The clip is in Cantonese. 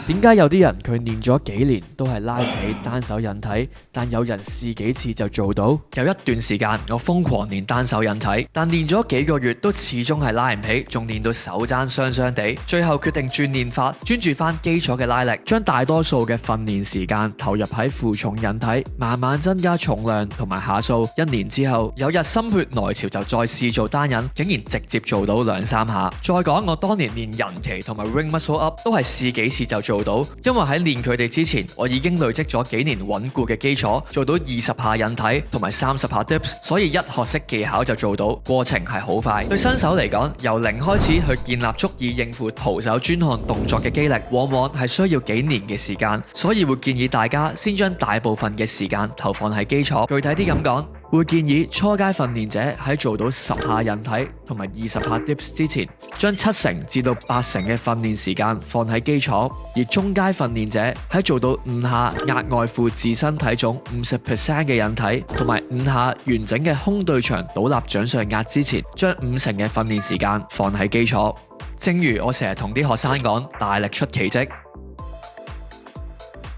點解有啲人佢練咗幾年都係拉唔起單手引體，但有人試幾次就做到？有一段時間我瘋狂練單手引體，但練咗幾個月都始終係拉唔起，仲練到手踭傷傷地，最後決定轉練法，專注翻基礎嘅拉力，將大多數嘅訓練時間投入喺負重引體，慢慢增加重量同埋下數。1年之後，有日心血來潮就再試做單引，竟然直接做到2-3下。再講我當年練人旗同埋 ring muscle up 都係試幾次就做到，因為喺練佢哋之前，我已經累積咗幾年穩固嘅基礎，做到20下引體同埋30下 dips， 所以一學識技巧就做到，過程係好快。對新手嚟講，由零開始去建立足以應付徒手專項動作嘅肌力，往往係需要幾年嘅時間，所以會建議大家先將大部分嘅時間投放喺基礎。具體啲咁講，會建議初階訓練者喺做到10下引體同埋20下 dips 之前，將7至到8成嘅訓練時間放喺基礎；而中階訓練者喺做到5下額外負自身體重50% 嘅引體同埋5下完整嘅胸對牆倒立掌上壓之前，將5成嘅訓練時間放喺基礎。正如我成日同啲學生講，大力出奇蹟。